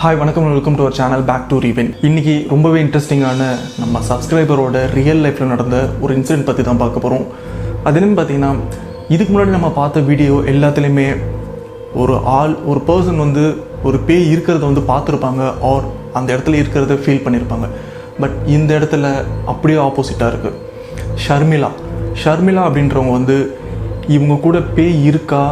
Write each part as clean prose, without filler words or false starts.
Hi வணக்கம், welcome to our channel back to Reven. இன்றைக்கி ரொம்பவே இன்ட்ரெஸ்டிங்கான நம்ம சப்ஸ்கிரைபரோட ரியல் லைஃப்பில் நடந்த ஒரு இன்சிடென்ட் பற்றி தான் பார்க்க போகிறோம். அது என்னென்னு பார்த்தீங்கன்னா, இதுக்கு முன்னாடி நம்ம பார்த்த வீடியோ எல்லாத்துலேயுமே ஒரு பர்சன் வந்து ஒரு பேய் இருக்கிறத வந்து பார்த்துருப்பாங்க, ஆர் அந்த இடத்துல இருக்கிறத ஃபீல் பண்ணியிருப்பாங்க. பட் இந்த இடத்துல அப்படியே ஆப்போசிட்டாக இருக்குது. ஷர்மிளா அப்படின்றவங்க வந்து இவங்க கூட பேய் இருக்கா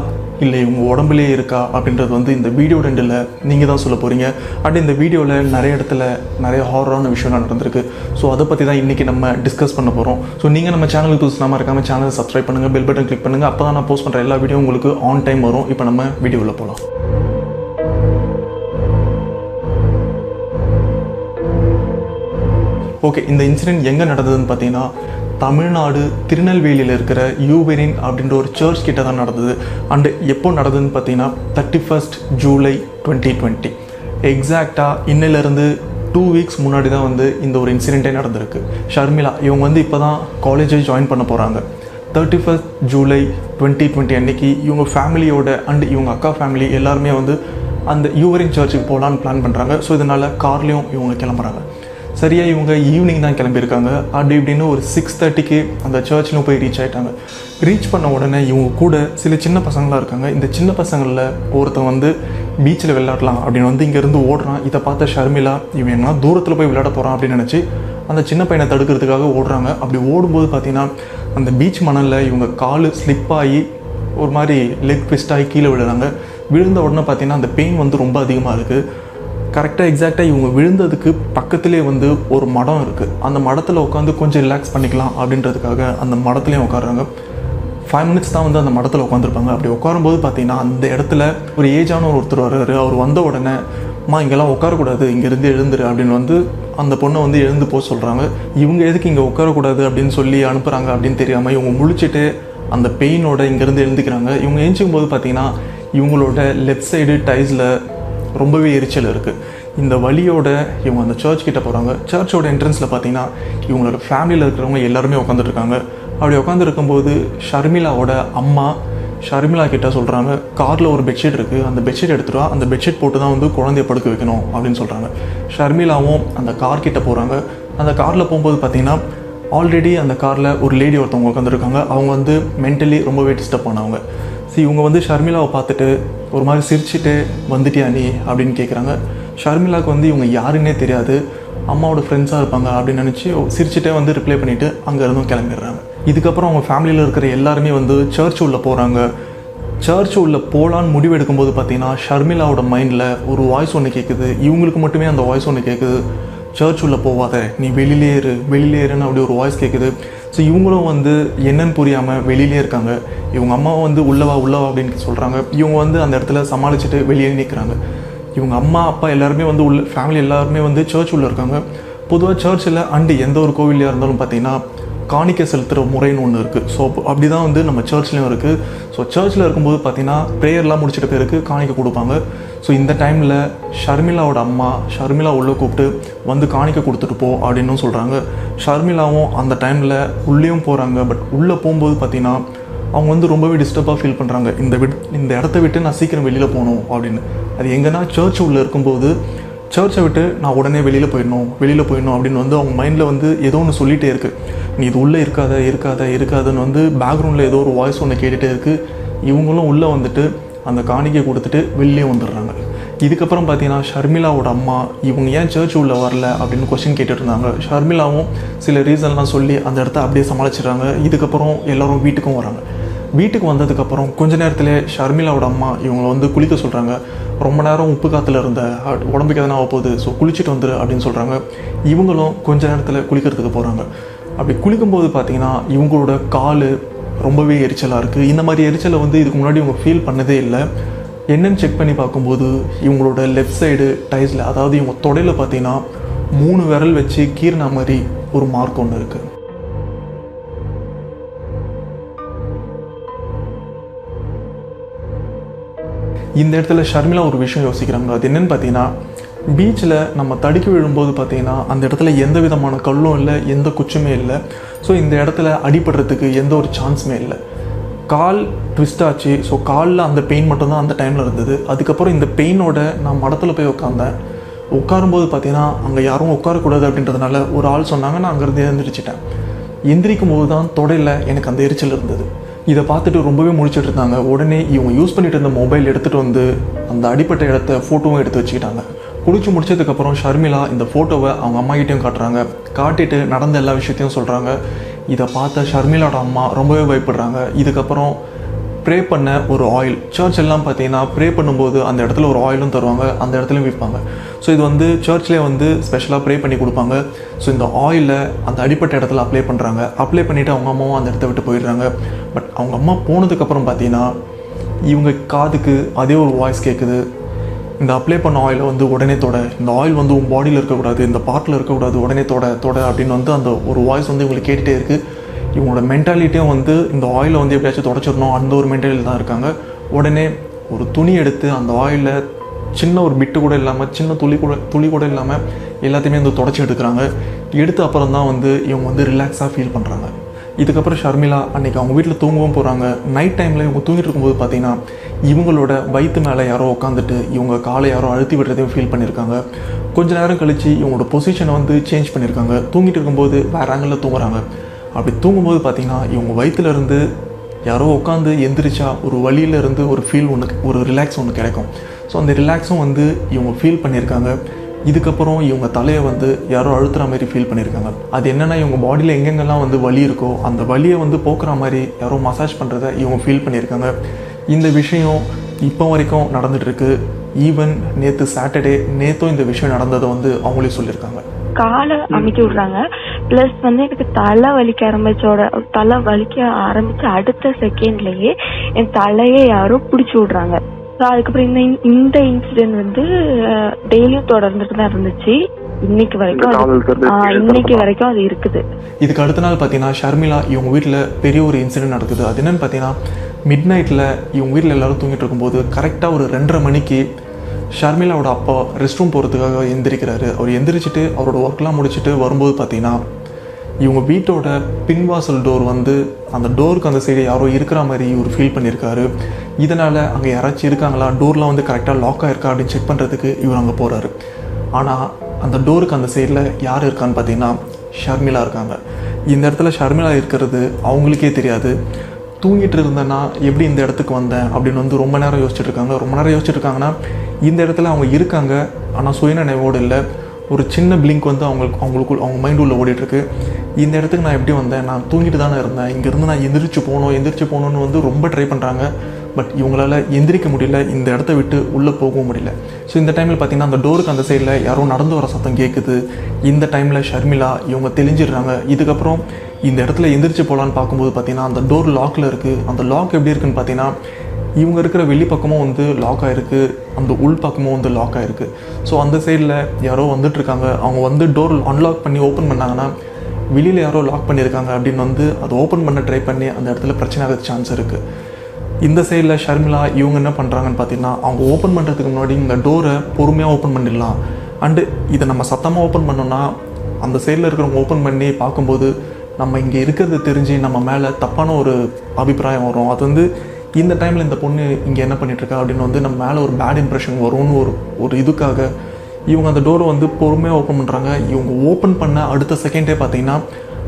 இல்லை இவங்க உடம்புலே இருக்கா அப்படின்றது வந்து இந்த வீடியோ ரெண்டில் நீங்கள் தான் சொல்ல போகிறீங்க. அண்ட் இந்த வீடியோவில் நிறைய இடத்துல நிறைய ஹாரரான விஷயம்லாம் நடந்திருக்கு. ஸோ அதை பற்றி தான் இன்றைக்கி நம்ம டிஸ்கஸ் பண்ண போகிறோம். ஸோ நீங்கள் நம்ம சேனலுக்கு புதுசாக இருக்காமல் சேனலை சப்ஸ்கிரைப் பண்ணுங்கள், பெல் பட்டன் கிளிக் பண்ணுங்கள். அப்போ தான் நான் போஸ்ட் பண்ணுற எல்லா வீடியோ உங்களுக்கு ஆன் டைம் வரும். இப்போ நம்ம வீடியோவில் போகலாம். ஓகே, இந்த இன்சிடென்ட் எங்கே நடந்ததுன்னு பார்த்தீங்கன்னா, தமிழ்நாடு திருநெல்வேலியில் இருக்கிற யூவெரின் அப்படின்ற ஒரு சர்ச் கிட்ட தான் நடந்தது. அண்டு எப்போ நடந்ததுன்னு பார்த்தீங்கன்னா 31 ஜூலை 2020. எக்ஸாக்டாக இன்னிலேருந்து 2 வீக்ஸ் முன்னாடி தான் வந்து இந்த ஒரு இன்சிடென்ட்டே நடந்திருக்கு. ஷர்மிளா இவங்க வந்து இப்போ தான் காலேஜை ஜாயின் பண்ண போகிறாங்க. 31 ஜூலை 2020 அன்னைக்கு இவங்க ஃபேமிலியோட அண்டு இவங்க அக்கா ஃபேமிலி எல்லாருமே வந்து அந்த யூவெரின் சர்ச்சுக்கு போகலான்னு பிளான் பண்ணுறாங்க. ஸோ இதனால் கார்லேயும் இவங்க கிளம்புறாங்க. சரியாக இவங்க ஈவினிங் தான் கிளம்பியிருக்காங்க. அப்படி இப்படின்னு ஒரு 6:30க்கு அந்த சர்ச்சில் போய் ரீச் ஆகிட்டாங்க. ரீச் பண்ண உடனே இவங்க கூட சில சின்ன பசங்களாக இருக்காங்க. இந்த சின்ன பசங்களில் ஒருத்தன் வந்து பீச்சில் விளையாடலாம் அப்படின்னு வந்து இங்கேருந்து ஓடுறான். இதை பார்த்த ஷர்மிளா இவன் என்ன தூரத்தில் போய் விளையாட போகிறான் அப்படின்னு நினச்சி அந்த சின்ன பையனை தடுக்கிறதுக்காக ஓடுறாங்க. அப்படி ஓடும்போது பார்த்தீங்கன்னா அந்த பீச் மணலில் இவங்க கால் ஸ்லிப் ஆகி ஒரு மாதிரி லெக் ட்விஸ்ட் ஆகி கீழே விழுறாங்க. விழுந்த உடனே பார்த்தீங்கன்னா அந்த பெயின் வந்து ரொம்ப அதிகமாக இருக்குது. கரெக்டாக எக்ஸாக்டாக இவங்க விழுந்ததுக்கு பக்கத்துலேயே வந்து ஒரு மடம் இருக்குது. அந்த மடத்தில் உட்காந்து கொஞ்சம் ரிலாக்ஸ் பண்ணிக்கலாம் அப்படின்றதுக்காக அந்த மடத்துலேயும் உட்காடுறாங்க. 5 மினிட்ஸ் தான் வந்து அந்த மடத்தில் உட்காந்துருப்பாங்க. அப்படி உட்காரும்போது பார்த்தீங்கன்னா அந்த இடத்துல ஒரு ஏஜான ஒருத்தர் வர்றாரு. அவர் வந்த உடனே இங்கெல்லாம் உட்காரக்கூடாது, இங்கேருந்து எழுந்துரு அப்படின்னு வந்து அந்த பொண்ணை வந்து எழுந்து போக சொல்கிறாங்க. இவங்க எதுக்கு இங்கே உட்காரக்கூடாது அப்படின்னு சொல்லி அனுப்புகிறாங்க அப்படின்னு தெரியாமல் இவங்க முழிச்சிட்டு அந்த பெயினோட இங்கேருந்து எழுந்துக்கிறாங்க. இவங்க எழுந்திக்கும் போது பார்த்தீங்கன்னா இவங்களோட லெஃப்ட் சைடு டைஸில் ரொம்பவே எரிச்சல் இருக்குது. இந்த வலியோட இவங்க அந்த சர்ச் கிட்ட போகிறாங்க. சர்ச்சோட என்ட்ரன்ஸில் பார்த்தீங்கன்னா இவங்களோட ஃபேமிலியில் இருக்கிறவங்க எல்லாருமே உட்காந்துருக்காங்க. அப்படி உட்காந்துருக்கும்போது ஷர்மிளாவோட அம்மா ஷர்மிளா கிட்ட சொல்கிறாங்க, காரில் ஒரு பெட்ஷீட் இருக்குது, அந்த பெட்ஷீட் எடுத்துகிட்டு வா, அந்த பெட்ஷீட் போட்டு தான் வந்து குழந்தைய படுக்க வைக்கணும் அப்படின்னு சொல்கிறாங்க. ஷர்மிளாவும் அந்த கார் கிட்ட போகிறாங்க. அந்த காரில் போகும்போது பார்த்தீங்கன்னா ஆல்ரெடி அந்த காரில் ஒரு லேடி ஒருத்தவங்க உட்காந்துருக்காங்க. அவங்க வந்து மென்டலி ரொம்பவே டிஸ்டர்ப் பண்ணவங்க. இவங்க வந்து ஷர்மிளாவை பார்த்துட்டு ஒரு மாதிரி சிரிச்சுட்டு வந்துட்டியா நீ அப்படின்னு கேட்குறாங்க. ஷர்மிளாவுக்கு வந்து இவங்க யாருன்னே தெரியாது, அம்மாவோட ஃப்ரெண்ட்ஸாக இருப்பாங்க அப்படின்னு நினச்சி சிரிச்சுட்டே வந்து ரிப்ளை பண்ணிவிட்டு அங்கேருந்தும் கிளம்பிடுறாங்க. இதுக்கப்புறம் அவங்க ஃபேமிலியில் இருக்கிற எல்லாருமே வந்து சர்ச் உள்ளே போகிறாங்க. சர்ச் உள்ளே போகலான்னு முடிவு எடுக்கும்போது பார்த்தீங்கன்னா ஷர்மிளாவோட மைண்டில் ஒரு வாய்ஸ் ஒன்று கேட்குது. இவங்களுக்கு மட்டுமே அந்த வாய்ஸ் ஒன்று கேட்குது, சர்ச் உள்ளே போகாத, நீ வெளியிலேருன்னு அப்படி ஒரு வாய்ஸ் கேட்குது. ஸோ இவங்களும் வந்து என்னன்னு புரியாமல் வெளியிலே இருக்காங்க. இவங்க அம்மாவை வந்து உள்ளவா அப்படின்னு சொல்கிறாங்க. இவங்க வந்து அந்த இடத்துல சமாளிச்சுட்டு வெளியே நிற்கிறாங்க. இவங்க அம்மா அப்பா எல்லாருமே வந்து ஃபேமிலி எல்லாருமே வந்து சர்ச் உள்ளே இருக்காங்க. பொதுவாக சர்ச்சில் அண்டு எந்த ஒரு கோவிலையாக இருந்தாலும் பார்த்தீங்கன்னா காணிக்கை செலுத்துகிற முறைன்னு ஒன்று இருக்குது. ஸோ அப்படி தான் வந்து நம்ம சர்ச்லேயும் இருக்குது. ஸோ சர்ச்சில் இருக்கும்போது பார்த்தீங்கன்னா ப்ரேயர்லாம் முடிச்சிட்ட பேருக்கு காணிக்கை கொடுப்பாங்க. ஸோ இந்த டைமில் ஷர்மிளாவோட அம்மா ஷர்மிளா உள்ளே கூப்பிட்டு வந்து காணிக்கை கொடுத்துட்டு போ அப்படின்னு சொல்கிறாங்க. ஷர்மிளாவும் அந்த டைமில் உள்ளேயும் போகிறாங்க. பட் உள்ளே போகும்போது பார்த்தீங்கன்னா அவங்க வந்து ரொம்பவே டிஸ்டர்பாக ஃபீல் பண்ணுறாங்க. இந்த இடத்த விட்டு நான் சீக்கிரம் வெளியில் போகணும் அப்படின்னு. அது எங்கன்னா சர்ச் உள்ளே இருக்கும்போது சர்ச்சை விட்டு நான் உடனே வெளியில் போயிடணும் அப்படின்னு வந்து அவங்க மைண்டில் வந்து ஏதோ ஒன்று சொல்லிகிட்டே இருக்குது. நீ இது உள்ளே இருக்காதுன்னு வந்து பேக்ரவுண்டில் ஏதோ ஒரு வாய்ஸ் ஒன்று கேட்டுகிட்டே இருக்குது. இவங்களும் உள்ளே வந்துட்டு அந்த காணிக்கை கொடுத்துட்டு வெளியே வந்துடுறாங்க. இதுக்கப்புறம் பார்த்தீங்கன்னா ஷர்மிளாவோட அம்மா இவங்க ஏன் சர்ச் உள்ளே வரல அப்படின்னு கொஸ்டின் கேட்டுட்டு இருந்தாங்க. ஷர்மிளாவும் சில ரீசன்லாம் சொல்லி அந்த இடத்த அப்படியே சமாளிச்சிடுறாங்க. இதுக்கப்புறம் எல்லோரும் வீட்டுக்கும் வராங்க. வீட்டுக்கு வந்ததுக்கப்புறம் கொஞ்ச நேரத்தில் ஷர்மிளாவோட அம்மா இவங்களை வந்து குளிக்க சொல்கிறாங்க. ரொம்ப நேரம் உப்பு காற்றுல இருந்த உடம்புக்கு எதனா போகுது, ஸோ குளிச்சுட்டு வந்துரு அப்படின்னு சொல்கிறாங்க. இவங்களும் கொஞ்ச நேரத்தில் குளிக்கிறதுக்கு போகிறாங்க. அப்படி குளிக்கும்போது பார்த்தீங்கன்னா இவங்களோட கால் ரொம்பவே எரிச்சலாக இருக்குது. இந்த மாதிரி எரிச்சலை வந்து இதுக்கு முன்னாடி இவங்க ஃபீல் பண்ணதே இல்லை. என்னென்னு செக் பண்ணி பார்க்கும்போது இவங்களோட லெஃப்ட் சைடு டைஸில், அதாவது இவங்க தொடையில் பார்த்தீங்கன்னா 3 விரல் வச்சு கீறின மாதிரி ஒரு மார்க் ஒன்று இருக்குது. இந்த இடத்துல ஷர்மிளா ஒரு விஷயம் யோசிக்கிறாங்க. அது என்னென்னு பார்த்தீங்கன்னா, பீச்சில் நம்ம தடுக்கி விழும்போது பார்த்தீங்கன்னா அந்த இடத்துல எந்த விதமான கல்லும் இல்லை, எந்த குச்சுமே இல்லை. ஸோ இந்த இடத்துல அடிபடுறதுக்கு எந்த ஒரு சான்ஸுமே இல்லை. கால் ட்விஸ்ட் ஆச்சு. ஸோ காலில் அந்த பெயின் மட்டும்தான் அந்த டைமில் இருந்தது. அதுக்கப்புறம் இந்த பெயினோட நான் மடத்தில் போய் உட்காந்தேன். உட்காரும்போது பார்த்தீங்கன்னா அங்கே யாரும் உட்காரக்கூடாது அப்படின்றதுனால ஒரு ஆள் சொன்னாங்க, நான் அங்கேருந்து எழுந்திரிச்சிட்டேன். எந்திரிக்கும் போது தான் தொடையில் எனக்கு அந்த எரிச்சல் இருந்தது. இதை பார்த்துட்டு ரொம்பவே முழிச்சிட்டு இருந்தாங்க. உடனே இவங்க யூஸ் பண்ணிட்டு இருந்த மொபைல் எடுத்துகிட்டு வந்து அந்த அடிப்பட்ட இடத்த ஃபோட்டோவும் எடுத்து வச்சுக்கிட்டாங்க. குளிச்சு முடிச்சதுக்கப்புறம் ஷர்மிளா இந்த ஃபோட்டோவை அவங்க அம்மாகிட்டையும் காட்டுறாங்க. காட்டிட்டு நடந்த எல்லா விஷயத்தையும் சொல்கிறாங்க. இதை பார்த்த ஷர்மிளாவோட அம்மா ரொம்பவே பயப்படுறாங்க. இதுக்கப்புறம் ப்ரே பண்ண ஒரு ஆயில், சர்ச் எல்லாம் பார்த்தீங்கன்னா ப்ரே பண்ணும்போது அந்த இடத்துல ஒரு ஆயிலும் தருவாங்க, அந்த இடத்துலையும் விற்பாங்க. ஸோ இது வந்து சர்ச்லேயே வந்து ஸ்பெஷலாக ப்ரே பண்ணி கொடுப்பாங்க. ஸோ இந்த ஆயிலை அந்த அடிப்பட்ட இடத்துல அப்ளை பண்ணுறாங்க. அப்ளை பண்ணிவிட்டு அவங்க அம்மாவும் அந்த இடத்த விட்டு போயிடுறாங்க. பட் அவங்க அம்மா போனதுக்கப்புறம் பார்த்தீங்கன்னா இவங்க காதுக்கு அதே ஒரு வாய்ஸ் கேட்குது. இந்த அப்ளை பண்ண ஆயிலை வந்து உடனே தொட, இந்த ஆயில் வந்து உன் பாடியில் இருக்கக்கூடாது, இந்த பார்ட்டில் இருக்கக்கூடாது, உடனே தொட அப்படின்னு வந்து அந்த ஒரு வாய்ஸ் வந்து இவங்களுக்கு கேட்டுகிட்டே இருக்குது. இவங்களோட மென்டாலிட்டியும் வந்து இந்த ஆயிலை வந்து எப்படியாச்சும் தொடச்சிடணும், அந்த ஒரு மென்டாலிட்டி தான் இருக்காங்க. உடனே ஒரு துணி எடுத்து அந்த ஆயிலில் சின்ன ஒரு பிட்டு கூட இல்லாமல், சின்ன துளி கூட இல்லாமல் எல்லாத்தையுமே வந்து தொடச்சி எடுக்கிறாங்க. எடுத்து அப்புறம் தான் வந்து இவங்க வந்து ரிலாக்ஸாக ஃபீல் பண்ணுறாங்க. இதுக்கப்புறம் ஷர்மிளா அன்றைக்கி அவங்க வீட்டில் தூங்கவும் போகிறாங்க. நைட் டைமில் இவங்க தூங்கிட்டு இருக்கும்போது பார்த்தீங்கன்னா இவங்களோட வயிற்று மேலே யாரோ உட்காந்துட்டு இவங்க காலை யாரோ அழுத்தி விடுறதையும் ஃபீல் பண்ணியிருக்காங்க. கொஞ்ச நேரம் கழித்து இவங்களோட பொசிஷனை வந்து சேஞ்ச் பண்ணியிருக்காங்க. தூங்கிட்டு இருக்கும்போது வேறு ஆங்கிளில் தூங்குறாங்க. அப்படி தூங்கும்போது பார்த்தீங்கன்னா இவங்க வயிற்றுலேருந்து யாரோ உட்காந்து எந்திரிச்சா ஒரு வழியிலேருந்து ஒரு ஃபீல் ஒன்று, ஒரு ரிலாக்ஸ் ஒன்று கிடைக்கும். ஸோ அந்த ரிலாக்ஸும் வந்து இவங்க ஃபீல் பண்ணியிருக்காங்க. இதுக்கப்புறம் இவங்க தலையை வந்து யாரோ அழுத்துற மாதிரி ஃபீல் பண்ணியிருக்காங்க. அது என்னென்னா இவங்க பாடியில் எங்கெங்கெல்லாம் வந்து வலி இருக்கோ அந்த வலியை வந்து போக்குற மாதிரி யாரோ மசாஜ் பண்ணுறதை இவங்க ஃபீல் பண்ணியிருக்காங்க. இந்த விஷயம் இப்போ வரைக்கும் நடந்துகிட்ருக்கு. ஈவன் நேற்று சாட்டர்டே நேற்றும் இந்த விஷயம் நடந்ததை வந்து அவங்களே சொல்லியிருக்காங்க. காலை அமைக்க விடுறாங்க. பிளஸ் வந்து எனக்கு தலை வலிக்க ஆரம்பிச்ச அடுத்த செகண்ட்லயே என் தலையை யாரோ பிடிச்சி விடுறாங்க. அதுக்கப்புறம் இந்த இன்சிடென்ட் வந்து டெய்லியும் தொடர்ந்துட்டு தான் இருந்துச்சு. இன்னைக்கு வரைக்கும் அது இருக்குது. இதுக்கு அடுத்த நாள் பார்த்தீங்கன்னா ஷர்மிளா இவங்க வீட்டில் பெரிய ஒரு இன்சிடென்ட் நடக்குது. அது என்னன்னு பார்த்தீங்கன்னா மிட் நைட்டில் இவங்க வீட்டில் எல்லாரும் தூங்கிட்டு இருக்கும்போது கரெக்டாக ஒரு 2:30 மணிக்கு ஷர்மிளாவோட அப்பா ரெஸ்ட் ரூம் போகிறதுக்காக எந்திரிக்கிறாரு. அவர் எந்திரிச்சிட்டு அவரோட ஒர்க்லாம் முடிச்சுட்டு வரும்போது பார்த்தீங்கன்னா இவங்க வீட்டோட பின்வாசல் டோர் வந்து அந்த டோருக்கு அந்த சைடு யாரோ இருக்கிற மாதிரி இவர் ஃபீல் பண்ணியிருக்காரு. இதனால் அங்கே யாராச்சும் இருக்காங்களா, டோர்லாம் வந்து கரெக்டாக லாக் ஆகிருக்கா அப்படின்னு செக் பண்ணுறதுக்கு இவர் அங்கே போகிறாரு. ஆனால் அந்த டோருக்கு அந்த சைடில் யார் இருக்கான்னு பார்த்தீங்கன்னா ஷர்மிளா இருக்காங்க. இந்த இடத்துல ஷர்மிளா இருக்கிறது அவங்களுக்கே தெரியாது. தூங்கிட்டு இருந்தேன்னா எப்படி இந்த இடத்துக்கு வந்தேன் அப்படின்னு வந்து ரொம்ப நேரம் யோசிச்சுட்டு இருக்காங்கன்னா இந்த இடத்துல அவங்க இருக்காங்க, ஆனால் சுயநினைவோடு இல்லை. ஒரு சின்ன பிளிங்க் வந்து அவங்க மைண்ட் உள்ள ஓடிட்டுருக்கு. இந்த இடத்துக்கு நான் எப்படி வந்தேன், நான் தூங்கிட்டு தானே இருந்தேன், இங்கேருந்து நான் எந்திரிச்சு போகணுன்னு வந்து ரொம்ப ட்ரை பண்ணுறாங்க. பட் இவங்களால எந்திரிக்க முடியல, இந்த இடத்த விட்டு உள்ளே போகவும் முடியல. ஸோ இந்த டைமில் பார்த்திங்கன்னா அந்த டோருக்கு அந்த சைடில் யாரோ நடந்து வர சத்தம் கேட்குது. இந்த டைமில் ஷர்மிளா இவங்க தெளிஞ்சிடுறாங்க. இதுக்கப்புறம் இந்த இடத்துல எந்திரிச்சு போகலான்னு பார்க்கும்போது பார்த்திங்கன்னா அந்த டோர் லாக்கில் இருக்குது. அந்த லாக் எப்படி இருக்குன்னு பார்த்தீங்கன்னா இவங்க இருக்கிற வெளி பக்கமும் வந்து லாக் ஆகிருக்கு, அந்த உள் பக்கமும் வந்து லாக் ஆகிருக்கு. ஸோ அந்த சைடில் யாரோ வந்துட்டுருக்காங்க. அவங்க வந்து டோர் அன்லாக் பண்ணி ஓப்பன் பண்ணாங்கன்னா வெளியில் யாரோ லாக் பண்ணியிருக்காங்க அப்படின்னு வந்து அதை ஓப்பன் பண்ண ட்ரை பண்ணி அந்த இடத்துல பிரச்சனை ஆக சான்ஸ் இருக்குது. இந்த சைடில் ஷர்மிளா இவங்க என்ன பண்ணுறாங்கன்னு பார்த்தீங்கன்னா அவங்க ஓப்பன் பண்ணுறதுக்கு முன்னாடி இந்த டோரை பொறுமையாக ஓப்பன் பண்ணிடலாம். அண்டு இதை நம்ம சத்தமாக ஓப்பன் பண்ணோன்னா அந்த சைடில் இருக்கிறவங்க ஓப்பன் பண்ணி பார்க்கும்போது நம்ம இங்கே இருக்கிறது தெரிஞ்சு நம்ம மேலே தப்பான ஒரு அபிப்பிராயம் வரும். அது வந்து இந்த டைமில் இந்த பொண்ணு இங்கே என்ன பண்ணிகிட்ருக்கா அப்படின்னு வந்து நம்ம மேலே ஒரு பேட் இம்ப்ரெஷன் வரும்னு ஒரு இதுக்காக இவங்க அந்த டோரை வந்து பொறுமையாக ஓப்பன் பண்ணுறாங்க. இவங்க ஓப்பன் பண்ண அடுத்த செகண்டே பார்த்தீங்கன்னா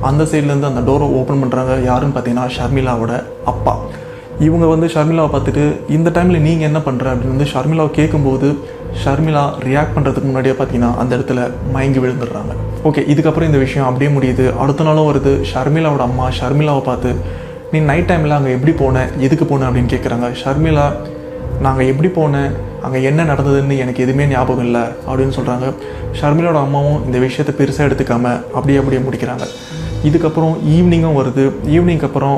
அந்த சைட்லேருந்து அந்த டோரை ஓப்பன் பண்ணுறாங்க. யாருன்னு பார்த்தீங்கன்னா ஷர்மிளாவோட அப்பா. இவங்க வந்து ஷர்மிளாவை பார்த்துட்டு இந்த டைமில் நீங்கள் என்ன பண்ணுற அப்படின்னு வந்து ஷர்மிளாவை கேட்கும்போது ஷர்மிளா ரியாக்ட் பண்ணுறதுக்கு முன்னாடியே பார்த்தீங்கன்னா அந்த இடத்துல மயங்கி விழுந்துடுறாங்க. ஓகே, இதுக்கப்புறம் இந்த விஷயம் அப்படியே முடியுது. அடுத்த நாளும் வருது. ஷர்மிளாவோட அம்மா ஷர்மிளாவை பார்த்து நீ நைட் டைமில் அங்கே எப்படி போனேன், எதுக்கு போனேன் அப்படின்னு கேட்குறாங்க. ஷர்மிளா நாங்கள் எப்படி போனேன், அங்கே என்ன நடந்ததுன்னு எனக்கு எதுவுமே ஞாபகம் இல்லை அப்படின்னு சொல்கிறாங்க. ஷர்மிளோட அம்மாவும் இந்த விஷயத்தை பெருசாக எடுத்துக்காமல் அப்படியே முடிக்கிறாங்க. இதுக்கப்புறம் ஈவினிங்கும் வருது. ஈவினிங்க்கு அப்புறம்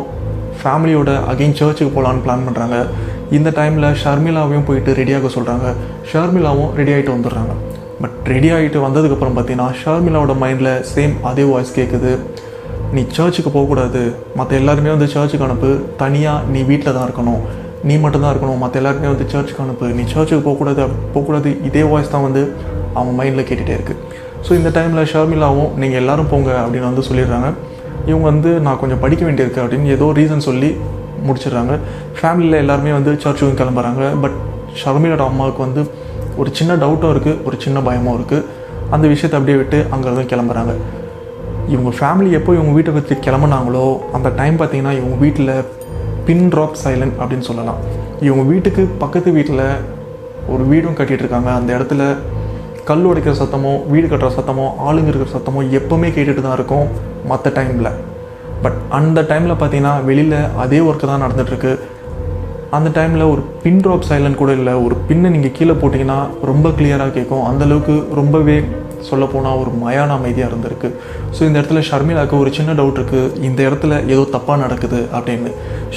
ஃபேமிலியோட அகைன் சர்ச்சுக்கு போகலான்னு பிளான் பண்ணுறாங்க. இந்த டைமில் ஷர்மிளாவையும் போயிட்டு ரெடியாக சொல்கிறாங்க. ஷர்மிளாவும் ரெடி ஆகிட்டு வந்துடுறாங்க. பட் ரெடி ஆகிட்டு வந்ததுக்கப்புறம் பார்த்தீங்கன்னா ஷர்மிளாவோட மைண்டில் சேம் அதே வாய்ஸ் கேட்குது. நீ சர்ச்சுக்கு போகக்கூடாது, மற்ற எல்லாருமே வந்து சர்ச்சுக்கு அனுப்பு, தனியாக நீ வீட்டில் தான் இருக்கணும், நீ மட்டும்தான் இருக்கணும், மற்ற எல்லாருமே வந்து சர்ச்சுக்கு அனுப்பு, நீ சர்ச்சுக்கு போகக்கூடாது. இதே வாய்ஸ் தான் வந்து அவங்க மைண்டில் கேட்டுகிட்டே இருக்குது. ஸோ இந்த டைமில் ஷர்மிளாவும் நீங்கள் எல்லோரும் போங்க அப்படின்னு வந்து சொல்லிடுறாங்க. இவங்க வந்து நான் கொஞ்சம் படிக்க வேண்டியிருக்கு அப்படின்னு ஏதோ ரீசன் சொல்லி முடிச்சிடுறாங்க. ஃபேமிலியில் எல்லாருமே வந்து சர்ச்சுக்கும் கிளம்புறாங்க. பட் ஷர்மிளோட அம்மாவுக்கு வந்து ஒரு சின்ன டவுட்டும் இருக்குது, ஒரு சின்ன பயமும் இருக்குது. அந்த விஷயத்தை அப்படியே விட்டு அங்கேருந்து கிளம்புறாங்க. இவங்க ஃபேமிலி எப்போ இவங்க வீட்டை விட்டு கிளம்புனாங்களோ அந்த டைம் பார்த்திங்கன்னா இவங்க வீட்டில் பின் ட்ராப் சைலண்ட் அப்படின்னு சொல்லலாம். இவங்க வீட்டுக்கு பக்கத்து வீட்டில் ஒரு வீடும் கட்டிகிட்ருக்காங்க. அந்த இடத்துல கல் உடைக்கிற சத்தமோ வீடு கட்டுற சத்தமோ ஆளுங்க இருக்கிற சத்தமோ எப்போவுமே கேட்டுட்டு தான் இருக்கும் மற்ற டைமில். பட் அந்த டைமில் பார்த்திங்கன்னா வெளியில் அதே ஒர்க்கு தான் நடந்துகிட்ருக்கு. அந்த டைமில் ஒரு பின் ட்ராப் சைலண்ட் கூட இல்லை. ஒரு பின்னை நீங்கள் கீழே போட்டிங்கன்னா ரொம்ப கிளியராக கேட்கும். அந்தளவுக்கு ரொம்பவே சொல்லப்போனால் ஒரு மயான அமைதியாக இருந்திருக்கு. ஸோ இந்த இடத்துல ஷர்மிளாவுக்கு ஒரு சின்ன டவுட் இருக்குது, இந்த இடத்துல ஏதோ தப்பாக நடக்குது அப்படின்னு.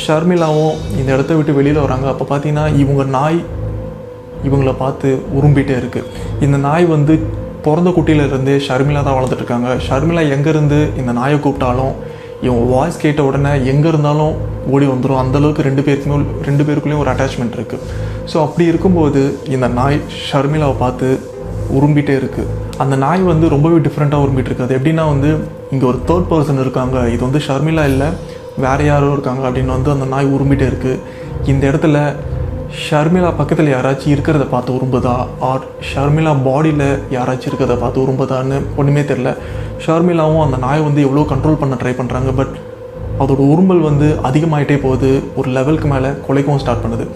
ஷர்மிளாவும் இந்த இடத்த விட்டு வெளியில் வராங்க. அப்போ பார்த்தீங்கன்னா இவங்க நாய் இவங்கள பார்த்து உரும்பிகிட்டே இருக்குது. இந்த நாய் வந்து பிறந்த குட்டியிலேருந்தே ஷர்மிளா தான் வளர்த்துட்ருக்காங்க. ஷர்மிளா எங்கேருந்து இந்த நாயை கூப்பிட்டாலும் இவங்க வாய்ஸ் கேட்ட உடனே எங்கே இருந்தாலும் ஓடி வந்துடும். அந்தளவுக்கு ரெண்டு பேருக்குள்ளேயும் ஒரு அட்டாச்மெண்ட் இருக்குது. ஸோ அப்படி இருக்கும்போது இந்த நாய் ஷர்மிளாவை பார்த்து உரும்பிகிட்டே இருக்குது. அந்த நாய் வந்து ரொம்பவே டிஃப்ரெண்ட்டாக உரும்பிட்டு இருக்குது. அது எப்படின்னா வந்து இங்கே ஒரு தேர்ட் பர்சன் இருக்காங்க, இது வந்து ஷர்மிளா இல்லை வேறு யாரோ இருக்காங்க அப்படின்னு வந்து அந்த நாய் உரும்பிகிட்டே இருக்குது. இந்த இடத்துல ஷர்மிளா பக்கத்தில் யாராச்சும் இருக்கிறத பார்த்து உரும்புதா, ஆர் ஷர்மிளா பாடியில் யாராச்சும் இருக்கிறத பார்த்து உரும்புதான்னு ஒன்றுமே தெரில. ஷர்மிளாவும் அந்த நாயை வந்து எவ்வளோ கண்ட்ரோல் பண்ண ட்ரை பண்ணுறாங்க. பட் அதோட உரும்பல் வந்து அதிகமாகிட்டே போகுது. ஒரு லெவலுக்கு மேலே குலைக்கவும் ஸ்டார்ட் பண்ணுது.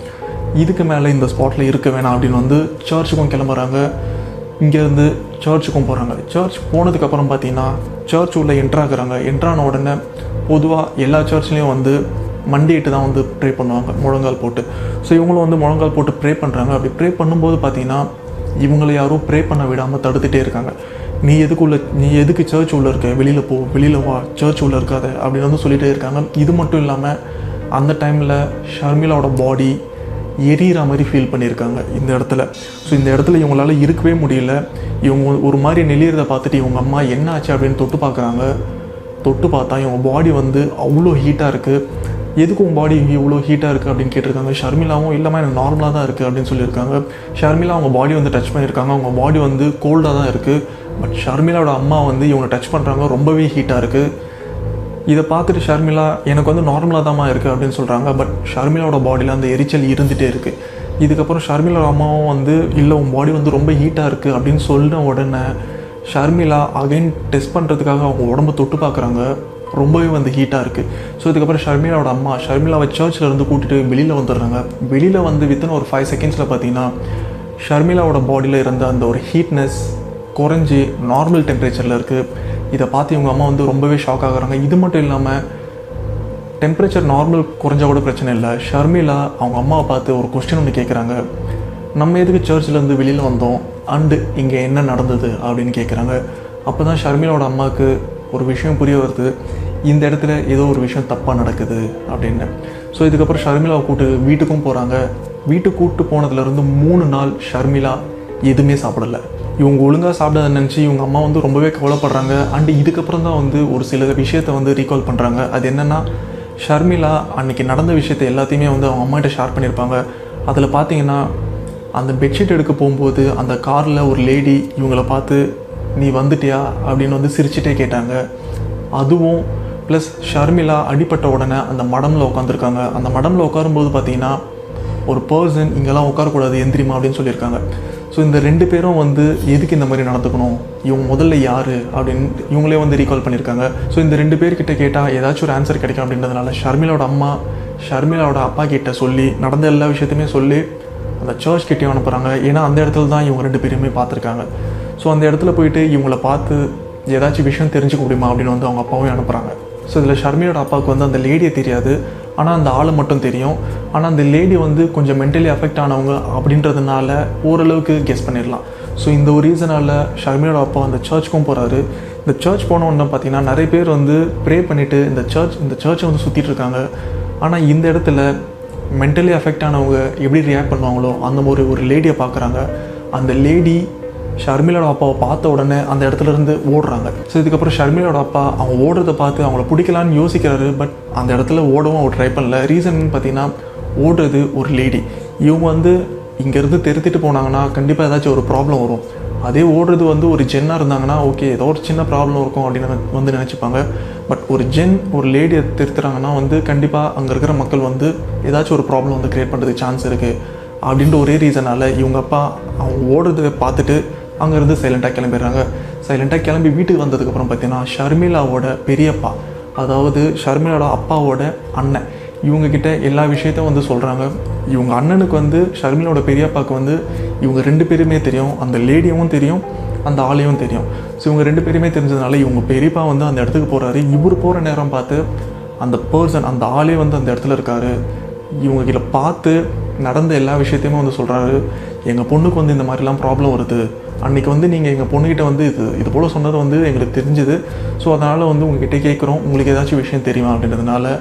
இதுக்கு மேலே இந்த ஸ்பாட்டில் இருக்க வேணாம் அப்படின்னு வந்து சர்ச்சுக்கும் கிளம்புறாங்க. இங்கேருந்து சர்ச்சுக்கும் போகிறாங்க. சர்ச் போனதுக்கப்புறம் பார்த்தீங்கன்னா சர்ச் உள்ள என்ட்ராகிறாங்க. என்ட்ரான உடனே பொதுவாக எல்லா சர்ச்லேயும் வந்து மண்டிட்டு தான் வந்து ப்ரே பண்ணுவாங்க முழங்கால் போட்டு. ஸோ இவங்களும் வந்து முழங்கால் போட்டு ப்ரே பண்ணுறாங்க. அப்படி ப்ரே பண்ணும்போது பார்த்தீங்கன்னா இவங்களை யாரும் ப்ரே பண்ண விடாமல் தடுத்துகிட்டே இருக்காங்க. நீ எதுக்கு சர்ச் உள்ளே இருக்க, வெளியில் போ, வெளியில் வா, சர்ச் உள்ளே இருக்காத அப்படின்னு வந்து சொல்லிகிட்டே இருக்காங்க. இது மட்டும் இல்லாமல் அந்த டைமில் ஷர்மிளாவோட பாடி எரியிற மாதிரி ஃபீல் பண்ணியிருக்காங்க இந்த இடத்துல. ஸோ இந்த இடத்துல இவங்களால இருக்கவே முடியல. இவங்க ஒரு மாதிரி நெளியறதை பார்த்துட்டு இவங்க அம்மா என்ன ஆச்சு அப்படின்னு தொட்டு பார்க்குறாங்க. தொட்டு பார்த்தா இவங்க பாடி வந்து அவ்வளோ ஹீட்டாக இருக்குது. எதுக்கு உங்கள் பாடி இவ்வளோ ஹீட்டாக இருக்குது அப்படின்னு கேட்டிருக்காங்க. ஷர்மிளாவும் இல்லைம்மா எனக்கு நார்மலாக தான் இருக்குது அப்படின்னு சொல்லியிருக்காங்க. ஷர்மிளா அவங்க பாடி வந்து டச் பண்ணியிருக்காங்க. அவங்க பாடி வந்து கோல்டாக தான் இருக்குது. பட் ஷர்மிளாவோட அம்மா வந்து இவங்க டச் பண்ணுறாங்க, ரொம்பவே ஹீட்டாக இருக்குது. இதை பார்த்துட்டு ஷர்மிளா எனக்கு வந்து நார்மலாக தான்மா இருக்குது அப்படின்னு சொல்கிறாங்க. பட் ஷர்மிளாவோட பாடியில் அந்த எரிச்சல் இருந்துகிட்டே இருக்குது. இதுக்கப்புறம் ஷர்மிளாவோட அம்மாவும் வந்து இல்லை உன் பாடி வந்து ரொம்ப ஹீட்டாக இருக்குது அப்படின்னு சொன்ன உடனே ஷர்மிளா அகைன் டெஸ்ட் பண்ணுறதுக்காக அவங்க உடம்பு தொட்டு பார்க்குறாங்க. ரொம்பவே வந்து ஹீட்டாக இருக்குது. ஸோ இதுக்கப்புறம் ஷர்மிளாவோட அம்மா ஷர்மிளாவை சர்ச்சில் இருந்து கூட்டிகிட்டு வெளியில் வந்துடுறாங்க. வெளியில் வந்து வித்தின் ஒரு 5 செகண்ட்ஸில் பார்த்தீங்கன்னா ஷர்மிளாவோட பாடியில் இருந்த அந்த ஒரு ஹீட்னஸ் குறைஞ்சி நார்மல் டெம்பரேச்சரில் இருக்குது. இதை பார்த்து இவங்க அம்மா வந்து ரொம்பவே ஷாக் ஆகுறாங்க. இது மட்டும் இல்லாமல் டெம்பரேச்சர் நார்மல் குறைஞ்சா கூட பிரச்சனை இல்லை. ஷர்மிளா அவங்க அம்மாவை பார்த்து ஒரு கொஸ்டின் ஒன்று கேட்குறாங்க. நம்ம எதுக்கு சர்ச்சிலேருந்து வெளியில் வந்தோம் அண்டு இங்கே என்ன நடந்தது அப்படின்னு கேட்குறாங்க. அப்போ தான் ஷர்மிளாவோட அம்மாவுக்கு ஒரு விஷயம் புரிய வருது, இந்த இடத்துல ஏதோ ஒரு விஷயம் தப்பாக நடக்குது அப்படின்னு. ஸோ இதுக்கப்புறம் ஷர்மிளாவை வீட்டுக்கும் போகிறாங்க. வீட்டுக்கு கூப்பிட்டு போனதுலேருந்து 3 நாள் ஷர்மிளா எதுவுமே சாப்பிடலை. இவங்க ஒழுங்காக சாப்பிடாத நினச்சி இவங்க அம்மா வந்து ரொம்பவே கவலைப்படுறாங்க. அண்டு இதுக்கப்புறம் தான் வந்து ஒரு சில விஷயத்தை வந்து ரீகால் பண்ணுறாங்க. அது என்னென்னா ஷர்மிளா அன்றைக்கி நடந்த விஷயத்தை எல்லாத்தையுமே வந்து அவங்க அம்மாகிட்ட ஷேர் பண்ணியிருப்பாங்க. அதில் பார்த்தீங்கன்னா அந்த பெட்ஷீட் எடுக்க போகும்போது அந்த காரில் ஒரு லேடி இவங்கள பார்த்து நீ வந்துட்டியா அப்படின்னு வந்து சிரிச்சிட்டே கேட்டாங்க. அதுவும் ப்ளஸ் ஷர்மிளா அடிப்பட்ட உடனே அந்த மடமில் உட்காந்துருக்காங்க. அந்த மடமில் உட்காரும்போது பார்த்தீங்கன்னா ஒரு பர்சன் இங்கெல்லாம் உட்காரக்கூடாது எந்திரிமா அப்படின்னு சொல்லியிருக்காங்க. ஸோ இந்த 2 பேரும் வந்து எதுக்கு இந்த மாதிரி நடந்துக்கணும், இவங்க முதல்ல யார் அப்படின்னு இவங்களே வந்து ரீகால் பண்ணியிருக்காங்க. ஸோ இந்த 2 பேர்கிட்ட கேட்டால் ஏதாச்சும் ஒரு ஆன்சர் கிடைக்கும் அப்படின்றதுனால ஷர்மிளாவோட அம்மா ஷர்மிளாவோட அப்பா கிட்ட சொல்லி நடந்த எல்லா விஷயத்தையுமே சொல்லி அந்த சர்ச் கிட்டேயும் அனுப்புகிறாங்க. ஏன்னா அந்த இடத்துல தான் இவங்க 2 பேருமே பார்த்துருக்காங்க. ஸோ அந்த இடத்துல போயிட்டு இவங்கள பார்த்து ஏதாச்சும் விஷயம் தெரிஞ்சுக்க முடியுமா அப்படின்னு வந்து அவங்க அப்பாவையும் அனுப்புகிறாங்க. ஸோ இதில் ஷர்மியோட அப்பாவுக்கு வந்து அந்த லேடியை தெரியாது, ஆனால் அந்த ஆளை மட்டும் தெரியும். ஆனால் அந்த லேடி வந்து கொஞ்சம் மென்டலி அஃபெக்ட் ஆனவங்க அப்படின்றதுனால ஓரளவுக்கு கெஸ் பண்ணிடலாம். ஸோ இந்த ஒரு ரீசனால் ஷர்மியோட அப்பா அந்த சர்ச்சுக்கும் போகிறாரு. இந்த சர்ச் போன உடனே பார்த்தீங்கன்னா நிறைய பேர் வந்து ப்ரே பண்ணிவிட்டு இந்த சர்ச்சை வந்து சுற்றிட்டு இருக்காங்க. ஆனால் இந்த இடத்துல மென்டலி அஃபெக்ட் ஆனவங்க எப்படி ரியாக்ட் பண்ணுவாங்களோ அந்த மாதிரி ஒரு லேடியை பார்க்குறாங்க. அந்த லேடி ஷர்மிளோட அப்பாவை பார்த்த உடனே அந்த இடத்துல இருந்து ஓடுறாங்க. ஸோ இதுக்கப்புறம் ஷர்மிளோட அப்பா அவங்க ஓடுறதை பார்த்து அவங்கள பிடிக்கலான்னு யோசிக்கிறாரு. பட் அந்த இடத்துல ஓடவும் அவர் ட்ரை பண்ணல. ரீசன் பார்த்தீங்கன்னா ஓடுறது ஒரு லேடி. இவங்க வந்து இங்கேருந்து தெரித்திட்டு போனாங்கன்னா கண்டிப்பாக ஏதாச்சும் ஒரு ப்ராப்ளம் வரும். அதே ஓடுறது வந்து ஒரு ஜென்னாக இருந்தாங்கன்னா ஓகே ஏதோ ஒரு சின்ன ப்ராப்ளம் இருக்கும் அப்படின்னு வந்து நினச்சிப்பாங்க. பட் ஒரு லேடியை திருத்துறாங்கன்னா வந்து கண்டிப்பாக அங்கே இருக்கிற மக்கள் வந்து ஏதாச்சும் ஒரு ப்ராப்ளம் வந்து க்ரியேட் பண்ணுறதுக்கு சான்ஸ் இருக்குது அப்படின்ற ஒரே ரீசனால் இவங்க அப்பா அவங்க ஓடுறதை பார்த்துட்டு அங்கேருந்து சைலண்ட்டாக கிளம்பிடுறாங்க. சைலண்ட்டாக கிளம்பி வீட்டுக்கு வந்ததுக்கப்புறம் பார்த்தீங்கன்னா ஷர்மிளாவோட பெரியப்பா, அதாவது ஷர்மிளாவோட அப்பாவோட அண்ணன், இவங்கக்கிட்ட எல்லா விஷயத்தையும் வந்து சொல்கிறாங்க. இவங்க அண்ணனுக்கு வந்து ஷர்மிளாவோட பெரியப்பாவுக்கு வந்து இவங்க 2 பேருமே தெரியும், அந்த லேடியும் தெரியும், அந்த ஆளையும் தெரியும். ஸோ இவங்க 2 பேருமே தெரிஞ்சதுனால இவங்க பெரியப்பா வந்து அந்த இடத்துக்கு போகிறாரு. இவர் போகிற நேரம் பார்த்து அந்த பர்சன், அந்த ஆளே வந்து அந்த இடத்துல இருக்கார். இவங்ககிட்ட பார்த்து நடந்த எல்லா விஷயத்தையுமே வந்து சொல்கிறாரு. எங்கள் பொண்ணுக்கு வந்து இந்த மாதிரிலாம் ப்ராப்ளம் வருது, அன்றைக்கி வந்து நீங்கள் எங்கள் பொண்ணுக்கிட்ட வந்து இது போல் சொன்னது வந்து எங்களுக்கு தெரிஞ்சுது, ஸோ அதனால் வந்து உங்ககிட்ட கேட்குறோம், உங்களுக்கு ஏதாச்சும் விஷயம் தெரியுமா அப்படின்றதுனால.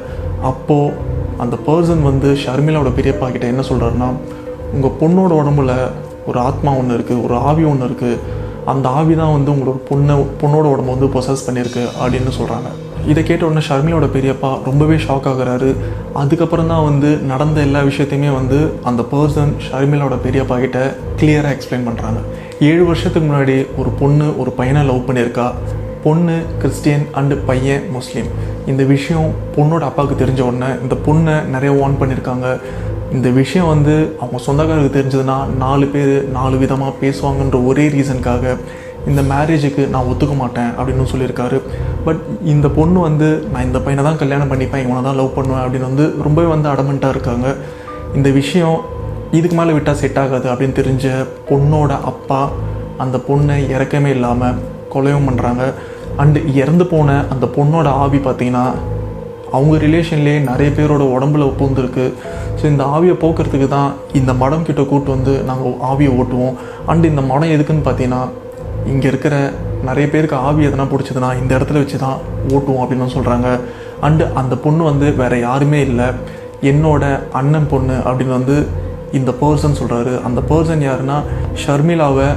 அப்போது அந்த பர்சன் வந்து ஷர்மிளாவோட பெரியப்பா கிட்ட என்ன சொல்கிறாருன்னா, உங்கள் பொண்ணோட உடம்புல ஒரு ஆத்மா ஒன்று இருக்குது, ஒரு ஆவி ஒன்று இருக்குது, அந்த ஆவி தான் வந்து உங்களோட பொண்ணோட உடம்பு வந்து பொசஸ் பண்ணியிருக்கு அப்படின்னு சொல்கிறாங்க. இதை கேட்ட உடனே ஷர்மிளாவோட பெரியப்பா ரொம்பவே ஷாக் ஆகுறாரு. அதுக்கப்புறம் தான் வந்து நடந்த எல்லா விஷயத்தையுமே வந்து அந்த பர்சன் ஷர்மிளாவோட பெரியப்பா கிட்ட கிளியராக எக்ஸ்பிளைன் பண்ணுறாங்க. 7 வருஷத்துக்கு முன்னாடி ஒரு பொண்ணு ஒரு பையனை லவ் பண்ணியிருக்கா. பொண்ணு கிறிஸ்டியன் அண்டு பையன் முஸ்லீம். இந்த விஷயம் பொண்ணோட அப்பாவுக்கு தெரிஞ்ச உடனே இந்த பொண்ணை நிறைய வார்ன் பண்ணியிருக்காங்க. இந்த விஷயம் வந்து அவங்க சொந்தக்காரருக்கு தெரிஞ்சதுன்னா 4 பேர் 4 விதமாக பேசுவாங்கன்ற ஒரே ரீசனுக்காக இந்த மேரேஜுக்கு நான் ஒத்துக்க மாட்டேன் அப்படின்னு சொல்லியிருக்காரு. பட் இந்த பொண்ணு வந்து நான் இந்த பையனை தான் கல்யாணம் பண்ணிப்பேன், இவனை தான் லவ் பண்ணுவேன் அப்படின்னு வந்து ரொம்பவே வந்து அடமெண்ட்டாக இருக்காங்க. இந்த விஷயம் இதுக்கு மேலே விட்டால் செட் ஆகாது அப்படின்னு தெரிஞ்ச பொண்ணோட அப்பா அந்த பொண்ணை இறக்கமே இல்லாமல் கொலையும் பண்ணுறாங்க. அண்டு இறந்து போன அந்த பொண்ணோட ஆவி பார்த்திங்கன்னா அவங்க ரிலேஷன்லேயே நிறைய பேரோட உடம்புல பூந்துருக்கு. ஸோ இந்த ஆவியை போக்குறதுக்கு தான் இந்த மடம் கிட்ட கூட்டு வந்து நாங்கள் ஆவியை ஓட்டுவோம். அண்டு இந்த மடம் எதுக்குன்னு பார்த்தீங்கன்னா, இங்கே இருக்கிற நிறைய பேருக்கு ஆவி எதனா பிடிச்சதுன்னா இந்த இடத்துல வச்சு தான் ஓட்டுவோம் அப்படின்னு சொல்கிறாங்க. அண்டு அந்த பொண்ணு வந்து வேறு யாருமே இல்லை, என்னோட அண்ணன் பொண்ணு அப்படின்னு வந்து இந்த பர்சன் சொல்கிறாரு. அந்த பர்சன் யாருன்னா, ஷர்மிளாவை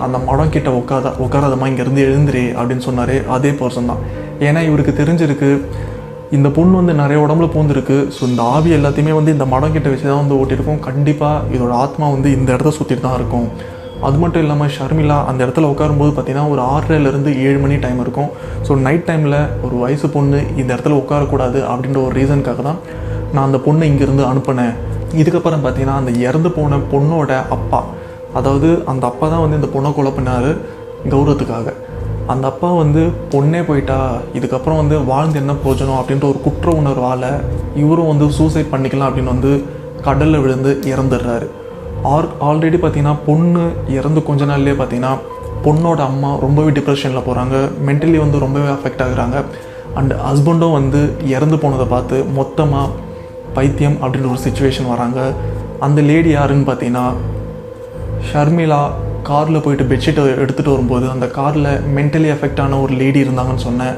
அந்த மடம் கிட்ட உட்காராதமா இங்கேருந்து எழுந்துரு அப்படின்னு சொன்னார். அதே பர்சன் தான். ஏன்னா இவருக்கு தெரிஞ்சிருக்கு இந்த பொண்ணு வந்து நிறைய உடம்புல பூந்துருக்கு. ஸோ இந்த ஆவி எல்லாத்தையுமே வந்து இந்த மடம் கிட்ட வச்சு தான் வந்து ஓட்டியிருக்கோம். கண்டிப்பாக இதோட ஆத்மா வந்து இந்த இடத்த சுற்றிட்டு தான் இருக்கும். அது மட்டும் இல்லாமல் ஷர்மிளா அந்த இடத்துல உட்காரும்போது பார்த்திங்கன்னா ஒரு 6:30லேருந்து 7 மணி டைம் இருக்கும். ஸோ நைட் டைமில் ஒரு வயசு பொண்ணு இந்த இடத்துல உட்காரக்கூடாது அப்படின்ற ஒரு ரீசனுக்காக தான் நான் அந்த பொண்ணை இங்கேருந்து அனுப்பினேன். இதுக்கப்புறம் பார்த்திங்கன்னா அந்த இறந்து போன பொண்ணோட அப்பா, அதாவது அந்த அப்பா தான் வந்து இந்த பொண்ணை கொலை பண்ணார் கௌரவத்துக்காக. அந்த அப்பா வந்து பொண்ணே போயிட்டா, இதுக்கப்புறம் வந்து வாழ்ந்து என்ன பிரயோஜனம் அப்படின்ற ஒரு குற்ற உணர்வால் இவரும் வந்து சூசைட் பண்ணிக்கலாம் அப்படின்னு வந்து கடலில் விழுந்து இறந்துடுறாரு. ஆல்ரெடி பார்த்திங்கன்னா பொண்ணு இறந்து கொஞ்ச நாள்லேயே பார்த்திங்கன்னா பொண்ணோட அம்மா ரொம்பவே டிப்ரெஷனில் போகிறாங்க, மென்டலி வந்து ரொம்பவே அஃபெக்ட் ஆகுறாங்க. அண்ட் ஹஸ்பண்டும் வந்து இறந்து போனதை பார்த்து மொத்தமாக பைத்தியம் அப்படின்ற ஒரு சிச்சுவேஷன் வராங்க. அந்த லேடி யாருன்னு பார்த்தீங்கன்னா, ஷர்மிளா காரில் போயிட்டு பெட்ஷீட்டை எடுத்துகிட்டு வரும்போது அந்த காரில் மென்டலி அஃபெக்ட் ஆன ஒரு லேடி இருந்தாங்கன்னு சொன்னேன்.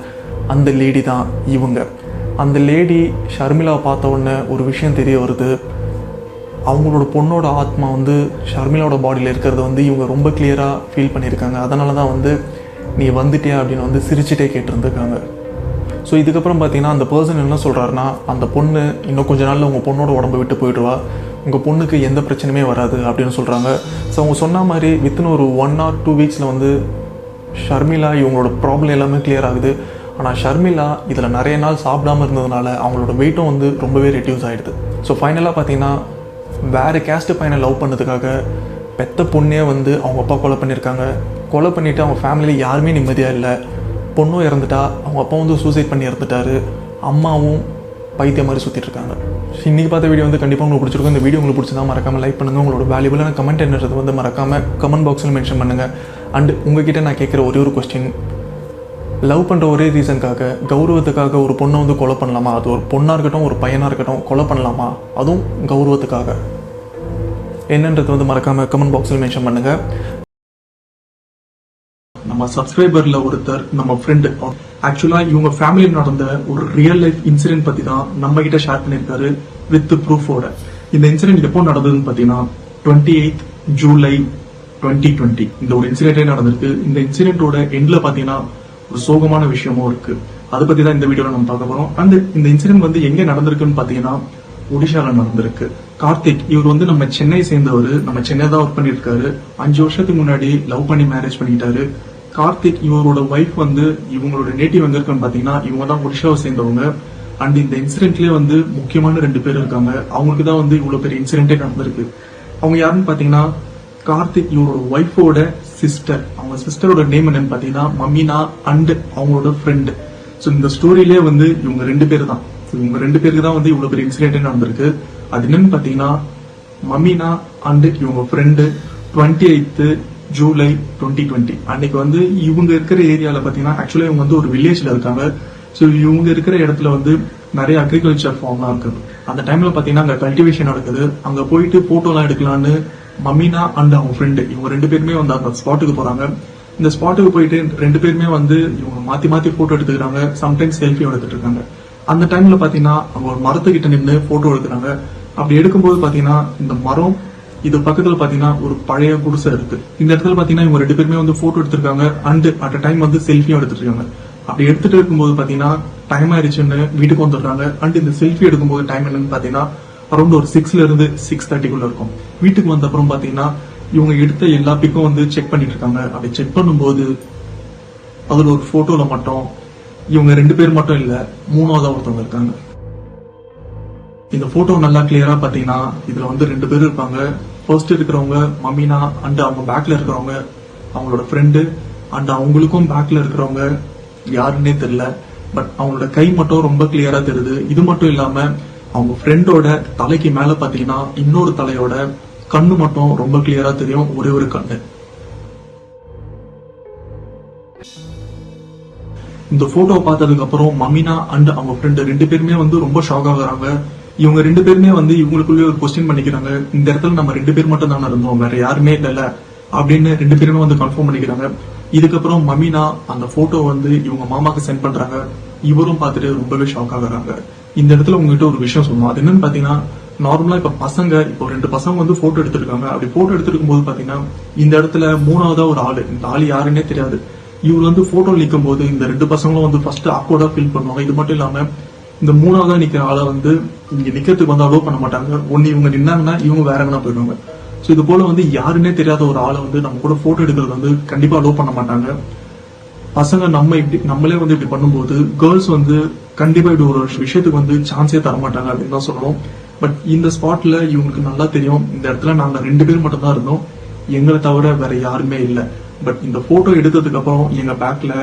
அந்த லேடி தான் இவங்க. அந்த லேடி ஷர்மிளாவை பார்த்த உடனே ஒரு விஷயம் தெரிய வருது, அவங்களோட பொண்ணோட ஆத்மா வந்து ஷர்மிளாவோட பாடியில் இருக்கிறத வந்து இவங்க ரொம்ப கிளியராக ஃபீல் பண்ணியிருக்காங்க. அதனால தான் வந்து நீ வந்துட்டியா அப்படின்னு வந்து சிரிச்சிட்டே கேட்டிருந்துருக்காங்க. ஸோ இதுக்கப்புறம் பார்த்தீங்கன்னா அந்த பர்சன் என்ன சொல்கிறாருன்னா, அந்த பொண்ணு இன்னும் கொஞ்ச நாளில் உங்கள் பொண்ணோட உடம்பை விட்டு போயிடுவா, உங்கள் பொண்ணுக்கு எந்த பிரச்சனையுமே வராது அப்படின்னு சொல்கிறாங்க. ஸோ அவங்க சொன்ன மாதிரி வித்தின் ஒரு 1 or 2 வீக்ஸில் வந்து ஷர்மிளா இவங்களோட ப்ராப்ளம் எல்லாமே கிளியர் ஆகுது. ஆனால் ஷர்மிளா இதில் நிறைய நாள் சாப்பிடாமல் இருந்ததுனால அவங்களோட வெயிட்டும் வந்து ரொம்பவே ரெடியூஸ் ஆகிடுது. ஸோ ஃபைனலாக பார்த்தீங்கன்னா வேறு கேஸ்ட்டு பையனை லவ் பண்ணதுக்காக பெத்த பொண்ணே வந்து அவங்க அப்பா கொலை பண்ணியிருக்காங்க. கொலை பண்ணிவிட்டு அவங்க ஃபேமிலியில் யாருமே நிம்மதியாக இல்லை. பொண்ணும் இறந்துட்டா, அவங்க அப்பா வந்து சூசைட் பண்ணி இறந்துட்டாரு, அம்மாவும் பைத்தியம் மாதிரி சுற்றிட்டு இருக்காங்க. இன்றைக்கி பார்த்த வீடியோ வந்து கண்டிப்பாக உங்களுக்கு பிடிச்சிருக்கும். இந்த வீடியோ உங்களுக்கு பிடிச்சதா மறக்காமல் லைக் பண்ணுங்கள். உங்களோட வேல்யூபிளான கமெண்ட் என்னது வந்து மறக்காமல் கமெண்ட் பாக்ஸில் மென்ஷன் பண்ணுங்கள். அண்ட் உங்ககிட்ட நான் கேட்குற ஒரே ஒரு கொஸ்டின், லவ் பண்ணுற ஒரே ரீசனுக்காக கௌரவத்துக்காக ஒரு பொண்ணை வந்து கொலை பண்ணலாமா? அது ஒரு பொண்ணாக இருக்கட்டும் ஒரு பையனாக இருக்கட்டும் கொலை பண்ணலாமா? அதுவும் கௌரவத்துக்காக என்னன்றது வந்து மறக்காமல் கமெண்ட் பாக்ஸில் மென்ஷன் பண்ணுங்கள். நம்ம சப்ஸ்கிரைபரில் ஒருத்தர் நம்ம ஃப்ரெண்டு ஆக்சுவலாக இவங்க ஃபேமிலியில் நடந்த ஒரு ரியல் லைஃப் இன்சிடென்ட் பற்றி தான் நம்ம கிட்ட ஷேர் பண்ணியிருக்காரு வித் ப்ரூஃபோட. இந்த இன்சிடென்ட் எப்போ நடந்ததுன்னு பார்த்தீங்கன்னா 28 ஜூலை 2020 இந்த ஒரு இன்சிடென்டே நடந்திருக்கு. இந்த இன்சிடென்ட்டோட எண்டில் பார்த்தீங்கன்னா ஒரு சோகமான விஷயமும் இருக்கு. அதை பற்றி தான் இந்த வீடியோவில் நம்ம பார்க்க போகிறோம். அண்ட் இந்த இன்சிடென்ட் வந்து எங்கே நடந்திருக்குன்னு பார்த்தீங்கன்னா ஒடிஷாவில் நடந்திருக்கு. கார்த்திக் இவர் வந்து நம்ம சென்னை சேர்ந்தவர், நம்ம சென்னை தான் ஒர்க் பண்ணியிருக்காரு. 5 வருஷத்துக்கு முன்னாடி லவ் பண்ணி மேரேஜ் பண்ணிக்கிட்டாரு. கார்த்திக் இவரோட ஒய்ஃப் வந்து இவங்களோட நேட்டிவ் எங்க இருக்குன்னு பாத்தீங்கன்னா இவங்க தான் ஒடிஷாவை சேர்ந்தவங்க. அண்ட் இந்த இன்சிடென்ட்லேயே வந்து முக்கியமான 2 பேர் இருக்காங்க. அவங்களுக்கு தான் வந்து இவ்வளவு பெரிய இன்சிடென்டே நடந்திருக்கு. அவங்க யாருன்னு பாத்தீங்கன்னா கார்த்திக் இவரோட ஒய்ஃபோட சிஸ்டர். அவங்க சிஸ்டரோட நேம் என்னன்னு பாத்தீங்கன்னா மமினா அண்ட் அவங்களோட ஃப்ரெண்டு. ஸோ இந்த ஸ்டோரியிலே வந்து இவங்க 2 பேர் தான். இவங்க 2 பேருக்கு தான் வந்து இவ்வளவு பெரிய இன்சிடென்ட் நடந்திருக்கு. அது என்னன்னு பாத்தீங்கன்னா மமினா அண்ட் இவங்க ஃப்ரெண்டு 28th ஜூலை 2020 அன்னைக்கு வந்து இவங்க இருக்கிற ஏரியால பாத்தீங்கன்னா ஆக்சுவலா இவங்க வந்து ஒரு வில்லேஜ்ல இருக்காங்க. ஸோ இவங்க இருக்கிற இடத்துல வந்து நிறைய அக்ரிகல்ச்சர் ஃபார்ம்லாம் இருக்குது. அந்த டைம்ல பாத்தீங்கன்னா அங்க கல்டிவேஷன் நடக்குது. அங்க போயிட்டு போட்டோலாம் எடுக்கலான்னு மமினா அண்ட் அவங்க ஃப்ரெண்டு இவங்க 2 பேருமே வந்து அந்த ஸ்பாட்டுக்கு போறாங்க. இந்த ஸ்பாட்டுக்கு போயிட்டு 2 பேருமே வந்து இவங்க மாத்தி மாத்தி போட்டோ எடுத்துக்கிறாங்க. சம்டைம்ஸ் செல்ஃபி எடுத்துட்டு இருக்காங்க. அந்த டைம்ல பாத்தீங்கன்னா அவங்க ஒரு மரத்துக்கிட்ட நின்று போட்டோ எடுக்கிறாங்க. அப்படி எடுக்கும்போது பாத்தீங்கன்னா இந்த மரம் இது பக்கத்துல பாத்தீங்கன்னா ஒரு பழைய குடிசை இருக்கு. இந்த இடத்துல பாத்தீங்கன்னா இவங்க 2 பேருமே வந்து போட்டோ எடுத்திருக்காங்க அண்ட் அட் அ டைம் வந்து செல்ஃபியும் எடுத்துட்டு இருக்காங்க. அப்படி எடுத்துட்டு இருக்கும்போது பாத்தீங்கன்னா டைம் ஆயிடுச்சுன்னு வீட்டுக்கு வந்துடுறாங்க. அண்ட் இந்த செல்ஃபி எடுக்கும்போது டைம் என்னன்னு பாத்தீங்கன்னா அரௌண்ட் ஒரு 6ல இருந்து 6:30 இருக்கும். வீட்டுக்கு வந்த அப்புறம் பாத்தீங்கன்னா இவங்க எடுத்த எல்லா பிக்கும் வந்து செக் பண்ணிட்டு இருக்காங்க. அப்படி செக் பண்ணும்போது அதுல ஒரு போட்டோல மட்டும் இவங்க 2 பேர் மட்டும் இல்ல 3ஆவதா ஒருத்தவங்க இருக்காங்க. இந்த போட்டோ நல்லா கிளியரா பாத்தீங்கன்னா இதுல வந்து 2 பேர் இருப்பாங்க. ஃபர்ஸ்ட் இருக்கிறவங்க மமினா அண்ட் அவங்க பேக்ல இருக்கிறவங்க அவங்களோட ஃப்ரெண்டு அண்ட் அவங்களுக்கும் பேக்ல இருக்கிறவங்க யாருன்னே தெரியல. பட் அவங்களோட கை மட்டும் ரொம்ப கிளியரா தெரியுது. இது மட்டும் இல்லாம அவங்க ஃப்ரெண்டோட தலைக்கு மேல பாத்தீங்கன்னா இன்னொரு தலையோட கண்ணு மட்டும் ரொம்ப கிளியரா தெரியும். ஒரே ஒரு கண்ணு. இந்த போட்டோ பார்த்ததுக்கு அப்புறம் மமினா அண்ட் அவங்க ஃப்ரெண்டு 2 பேருமே வந்து ரொம்ப ஷாக் ஆகுறாங்க. இவங்க 2 பேருமே வந்து இவங்களுக்குள்ளே ஒரு கொஸ்டின் பண்ணிக்கிறாங்க. இந்த இடத்துல நம்ம 2 பேர் மட்டும் தானே இருந்தோம், வேற யாருமே இல்ல அப்படின்னு 2 பேருமே வந்து கன்ஃபார்ம் பண்ணிக்கிறாங்க. இதுக்கப்புறம் மமினா அந்த போட்டோ வந்து இவங்க மாமாக்கு சென்ட் பண்றாங்க. இவரும் பார்த்துட்டு ரொம்பவே ஷாக் ஆகுறாங்க. இந்த இடத்துல உங்ககிட்ட ஒரு விஷயம் சொல்லணும். அது என்னன்னு பாத்தீங்கன்னா நார்மலா இப்ப பசங்க இப்போ 2 பசங்க வந்து போட்டோ எடுத்திருக்காங்க. அப்படி போட்டோ எடுத்திருக்கும் போது பாத்தீங்கன்னா இந்த இடத்துல 3ஆவதா ஒரு ஆளு, இந்த ஆளு யாருன்னே தெரியாது. இவங்க வந்து போட்டோ நிற்கும் போது இந்த 2 பசங்களும் வந்து ஃபர்ஸ்ட் ஆக்வர்டா ஃபீல் பண்ணுவாங்க. இது மட்டும் இல்லாம இந்த 3ஆவதா நிக்கிற ஆளை வந்து இங்க நிக்கிறதுக்கு வந்து அலோவ் பண்ண மாட்டாங்க. ஒன்னு இவங்க நின்னாங்கன்னா இவங்க வேற எங்கன்னா போயிடுவாங்க. சோ இது போல வந்து யாருன்னே தெரியாத ஒரு ஆளை வந்து நம்ம கூட போட்டோ எடுக்கிறது வந்து கண்டிப்பா அலோவ் பண்ண மாட்டாங்க. பசங்க நம்மளே வந்து இப்படி பண்ணும்போது கேர்ள்ஸ் வந்து கண்டிப்பா இப்படி ஒரு விஷயத்துக்கு வந்து சான்ஸே தர மாட்டாங்க அப்படின்னு தான் சொல்லணும். பட் இந்த ஸ்பாட்ல இவங்களுக்கு நல்லா தெரியும் இந்த இடத்துல நாங்க 2 பேர் மட்டும் தான் இருந்தோம், எங்களை தவிர வேற யாருமே இல்லை. பட் இந்த போட்டோ எடுத்ததுக்கு அப்புறம் எங்க பேக்ல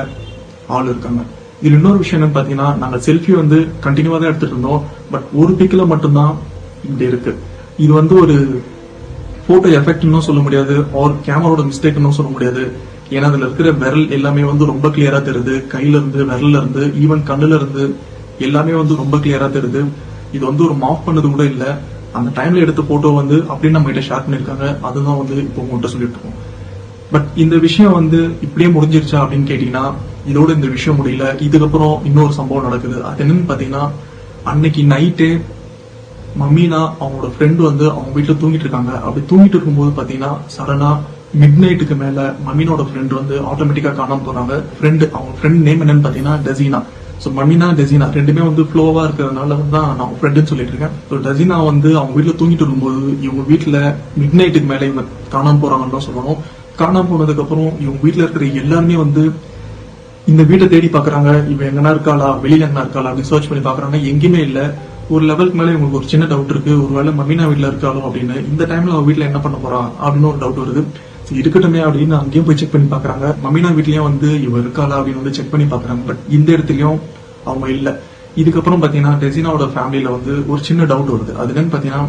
ஆள் இருக்காங்க. இதுல இன்னொரு விஷயம் என்னன்னு பாத்தீங்கன்னா நாங்க செல்ஃபி வந்து கண்டினியூவா தான் எடுத்துட்டு இருந்தோம். பட் ஒரு பிக்ல மட்டும்தான் இப்படி இருக்கு. இது வந்து ஒரு போட்டோ எஃபெக்ட்னு சொல்ல முடியாது, ஆர் கேமராவோட மிஸ்டேக்னு சொல்ல முடியாது. ஏன்னா அதுல இருக்கிற விரல் எல்லாமே வந்து ரொம்ப கிளியரா தெரியுது. கையில இருந்து விரல்ல இருந்து ஈவன் கண்ணுல இருந்து எல்லாமே வந்து ரொம்ப கிளியரா தெரியுது. இது வந்து ஒரு மாஃப் பண்ணது கூட இல்ல. அந்த டைம்ல எடுத்த போட்டோ வந்து அப்படியே நம்ம கிட்ட ஷேர் பண்ணிருக்காங்க. அதுதான் வந்து இப்போ உங்கள்கிட்ட சொல்லிட்டு இருக்கோம். பட் இந்த விஷயம் வந்து இப்படியே முடிஞ்சிருச்சா அப்படின்னு கேட்டீங்கன்னா இதோட இந்த விஷயம் முடியல. இதுக்கப்புறம் இன்னொரு சம்பவம் நடக்குது. அது என்னன்னு பாத்தீங்கன்னா அன்னைக்கு நைட்டே மம்மினா அவங்களோட ஃப்ரெண்டு வந்து அவங்க வீட்டுல தூங்கிட்டு இருக்காங்க. அப்படி தூங்கிட்டு இருக்கும்போது பாத்தீங்கன்னா சடனா மிட் நைட்டுக்கு மேல மம்மினோட ஃப்ரெண்ட் வந்து ஆட்டோமேட்டிக்கா காணாம போறாங்க. அவங்க ஃப்ரெண்ட் நேம் என்னன்னு பாத்தீங்கன்னா டெசினா. சோ மம்மினா டெசினா 2மே வந்து ஃப்ளோவா இருக்கிறதுனால தான் நான் ஃப்ரெண்டுன்னு சொல்லிட்டு இருக்கேன். ஸோ டெசினா வந்து அவங்க வீட்டுல தூங்கிட்டு இருக்கும்போது இவங்க வீட்டுல மிட் நைட்டுக்கு மேல இவங்க காணாம போறாங்கன்னு தான் சொல்லணும். காணாம போனதுக்கு அப்புறம் இவங்க வீட்டுல இருக்கிற எல்லாருமே வந்து இந்த வீட்டை தேடி பாக்குறாங்க. இவ எங்கன்னா இருக்காளா, வெளியில எங்கன்னா இருக்காளா அப்படின்னு சர்ச் பண்ணி பாக்குறாங்க. எங்கேயுமே இல்ல. ஒரு லெவலுக்கு மேல இவங்களுக்கு ஒரு சின்ன டவுட் இருக்கு, ஒருவேளை மம்மினா வீட்டுல இருக்காளோ அப்படின்னு. இந்த டைம்ல அவ வீட்டுல என்ன பண்ண போறா அப்படின்னு ஒரு டவுட் வருது. இருக்கட்டுமே அப்படின்னு அங்கேயும் போய் செக் பண்ணி பாக்குறாங்க. மம்மினா வீட்லயும் வந்து இவ இருக்காளா அப்படின்னு வந்து செக் பண்ணி பாக்குறாங்க. பட் இந்த இடத்துலயும் அவங்க இல்ல. இதுக்கப்புறம் பாத்தீங்கன்னா டெசினாவோட ஃபேமிலியில வந்து ஒரு சின்ன டவுட் வருது. அது என்னன்னு பாத்தீங்கன்னா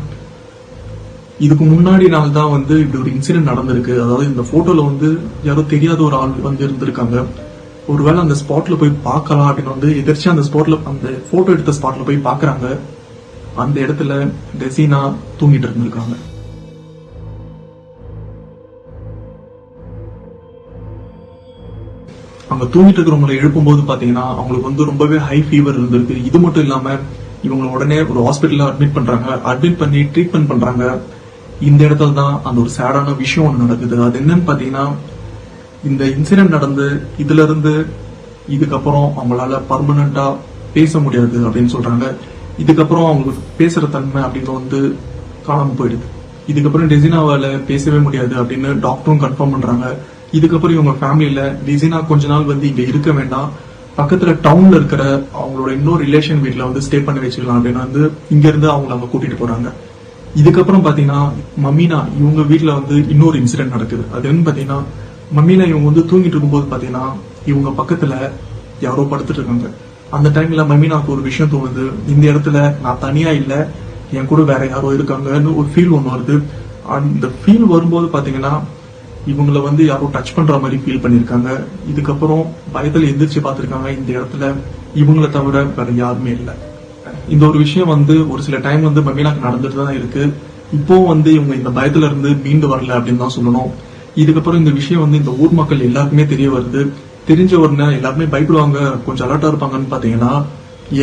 இதுக்கு முன்னாடி நாள் தான் வந்து இப்படி ஒரு இன்சிடென்ட் நடந்திருக்கு. அதாவது இந்த போட்டோல வந்து யாரோ தெரியாத ஒரு ஆள் வந்து இருந்திருக்காங்க. ஒருவேளை அந்த ஸ்பாட்ல போய் பார்க்கலாம் அப்படின்னு வந்து எதிர்த்து அந்த ஸ்பாட்ல அந்த போட்டோ எடுத்த ஸ்பாட்ல போய் பாக்குறாங்க. அந்த இடத்துல டெசினா தூங்கிட்டு இருந்திருக்காங்க. அங்க தூங்கிட்டு இருக்கிறவங்களை எழுப்பும் போது பாத்தீங்கன்னா அவங்களுக்கு வந்து ரொம்பவே ஹை ஃபீவர் இருந்திருக்கு. இது மட்டும் இல்லாம இவங்க உடனே ஒரு ஹாஸ்பிட்டல்ல அட்மிட் பண்றாங்க. அட்மிட் பண்ணி ட்ரீட்மெண்ட் பண்றாங்க. இந்த இடத்துல தான் அந்த ஒரு சேடான விஷயம் ஒன்று நடக்குது. அது என்னன்னு பாத்தீங்கன்னா இந்த இன்சிடென்ட் நடந்து இதுல இருந்து இதுக்கப்புறம் அவங்களால பர்மனண்டா பேச முடியாது அப்படின்னு சொல்றாங்க. இதுக்கப்புறம் அவங்களுக்கு பேசுற தன்மை அப்படின்னு வந்து காணாம போயிடுது. இதுக்கப்புறம் டெசினாவால பேசவே முடியாது அப்படின்னு டாக்டரும் கன்ஃபார்ம் பண்றாங்க. இதுக்கப்புறம் இவங்க ஃபேமிலியில டெசினா கொஞ்ச நாள் வந்து இங்க இருக்க வேண்டாம், பக்கத்துல டவுன்ல இருக்கிற அவங்களோட இன்னொரு ரிலேஷன் வீட்ல வந்து ஸ்டே பண்ணி வச்சுக்கலாம் அப்படின்னு வந்து இங்க இருந்து அவங்களை அங்க கூட்டிட்டு போறாங்க. இதுக்கப்புறம் பாத்தீங்கன்னா மமீனா இவங்க வீட்டுல வந்து இன்னொரு இன்சிடென்ட் நடக்குது. அது என்னன்னு பாத்தீங்கன்னா, மமீனா இவங்க வந்து தூங்கிட்டு இருக்கும்போது பாத்தீங்கன்னா இவங்க பக்கத்துல யாரோ படுத்துட்டு இருக்காங்க. அந்த டைம்ல மமீனாக்கு ஒரு விஷயம் தோணுது, இந்த இடத்துல நான் தனியா இல்ல, என் கூட வேற யாரோ இருக்காங்கன்னு ஒரு ஃபீல் ஒண்ணு வருது. அந்த ஃபீல் வரும்போது பாத்தீங்கன்னா இவங்களை வந்து யாரோ டச் பண்ற மாதிரி ஃபீல் பண்ணிருக்காங்க. இதுக்கப்புறம் பயத்துல எந்திரிச்சு பாத்திருக்காங்க, இந்த இடத்துல இவங்களை தவிர வேற யாருமே இல்லை. இந்த ஒரு விஷயம் வந்து ஒரு சில டைம் வந்து மமீனாக்கு நடந்துட்டு தான் இருக்கு. இப்போ வந்து இவங்க இந்த பயத்துல இருந்து மீண்டு வரல அப்படின்னு தான் சொல்லணும். இதுக்கப்புறம் இந்த விஷயம் வந்து இந்த ஊர் மக்கள் எல்லாருக்குமே தெரிய வருது. தெரிஞ்ச உடனே எல்லாருமே பயப்படுவாங்க, கொஞ்சம் அலர்ட்டா இருப்பாங்கன்னு பாத்தீங்கன்னா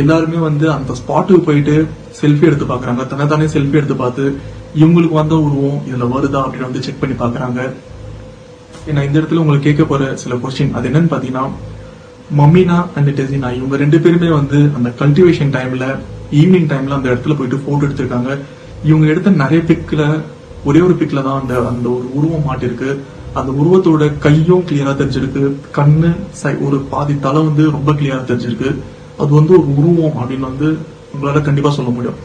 எல்லாருமே வந்து அந்த ஸ்பாட்டுக்கு போயிட்டு செல்ஃபி எடுத்து பாக்குறாங்க. தன்னைத்தானே செல்ஃபி எடுத்து பார்த்து இவங்களுக்கு வந்த உருவம் இதுல வருதா அப்படின்னு வந்து செக் பண்ணி பாக்குறாங்க. நான் இந்த இடத்துல உங்களுக்கு கேட்க போற சில கொஸ்டின் அது என்னன்னு பாத்தீங்கன்னா, மமீனா அண்ட் டெசினா இவங்க 2 பேருமே வந்து அந்த கல்டிவேஷன் டைம்ல ஈவினிங் டைம்ல அந்த இடத்துல போயிட்டு போட்டோ எடுத்திருக்காங்க. இவங்க எடுத்த நிறைய பிக்ல ஒரே ஒரு பிக்ல தான் அந்த அந்த ஒரு உருவம் மாட்டிருக்கு. அந்த உருவத்தோட கையும் கிளியரா தெரிஞ்சிருக்கு, கண்ணு ஒரு பாதி தலை வந்து ரொம்ப கிளியரா தெரிஞ்சிருக்கு. அது வந்து ஒரு உருவம் அப்படின்னு வந்து உங்களால கண்டிப்பா சொல்ல முடியும்.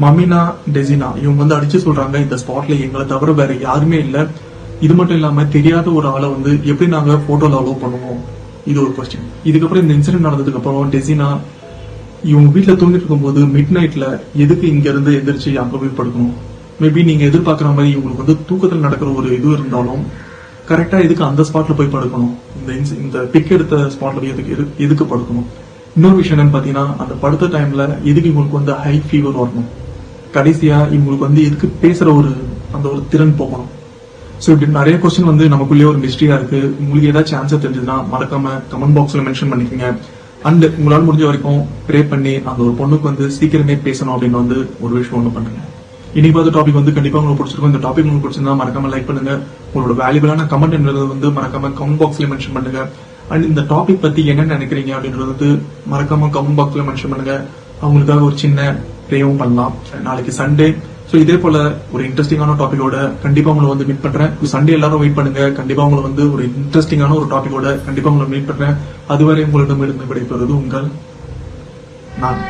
மமீனா டெசினா இவங்க வந்து அடிச்சு சொல்றாங்க, இந்த ஸ்பாட்ல எங்களை தவிர வேற யாருமே இல்ல. இது மட்டும் இல்லாம தெரியாத ஒரு ஆளை வந்து எப்படி நாங்க போட்டோல அலோவ் பண்ணுவோம், இது ஒரு கொஸ்டின். இதுக்கப்புறம் இந்த இன்சிடென்ட் நடந்ததுக்கு அப்புறம் டெசினா இவங்க வீட்டுல தூங்கிட்டு இருக்கும்போது மிட் நைட்ல எதுக்கு இங்க இருந்து எந்திரிச்சு அங்க போய் படுக்கணும், மேபி நீங்க எதிர்பார்க்கிற மாதிரி இவங்களுக்கு வந்து தூக்கத்தில் நடக்கிற ஒரு இது இருந்தாலும் கரெக்டா எதுக்கு அந்த ஸ்பாட்ல போய் படுக்கணும், இந்த பிக் எடுத்த ஸ்பாட்ல போய் எதுக்கு படுக்கணும். இன்னொரு விஷயம் என்னன்னு பாத்தீங்கன்னா, அந்த படுத்த டைம்ல எதுக்கு இவங்களுக்கு வந்து ஹை ஃபீவர் வரணும், கடைசியா இவங்களுக்கு வந்து எதுக்கு பேசுற ஒரு அந்த ஒரு திறன் போகணும். சோ இப்படி நிறைய கொஸ்டின் வந்து நமக்குள்ளேயே ஒரு மிஸ்டரியா இருக்கு. உங்களுக்கு ஏதாச்சும் ஆன்சர் தெரிஞ்சதுன்னா மறக்காம கமெண்ட் பாக்ஸ்ல மென்ஷன் பண்ணிக்கோங்க. அண்ட் உங்களால முடிஞ்ச வரைக்கும் ப்ரே பண்ணி அந்த ஒரு பொண்ணுக்கு வந்து சீக்கிரமே பேசணும் அப்படின்னு வந்து ஒரு விஷயம் ஒண்ணு பண்ணுங்க. இன்னைக்கு பார்த்த டாபிக் வந்து கண்டிப்பா உங்களுக்கு பிடிச்சிருக்கும். இந்த டாபிக் உங்களுக்கு பிடிச்சிருந்தா மறக்காம லைக் பண்ணுங்க. உங்களோட வேல்யூபிளான கமெண்ட் என்றது வந்து மறக்காம கமெண்ட் பாக்ஸ்ல மென்ஷன் பண்ணுங்க. அண்ட் இந்த டாபிக் பத்தி என்ன நினைக்கிறீங்க அப்படின்றது வந்து மறக்காம கமெண்ட் பாக்ஸ்ல மென்ஷன் பண்ணுங்க. அவங்களுக்காக ஒரு சின்ன ப்ரேவும் பண்ணலாம். நாளைக்கு சண்டே, சோ இதே போல ஒரு இன்ட்ரெஸ்டிங்கான டாபிக்கோட கண்டிப்பா உங்களை வந்து மீட் பண்றேன். சண்டே எல்லாரும் வெயிட் பண்ணுங்க. கண்டிப்பா உங்களை வந்து ஒரு இன்ட்ரெஸ்டிங்கான ஒரு டாபிக்கோட கண்டிப்பா உங்களை மீட் பண்றேன். அதுவரை உங்களிடமிருந்து விடைபெறுவது உங்கள் நான்.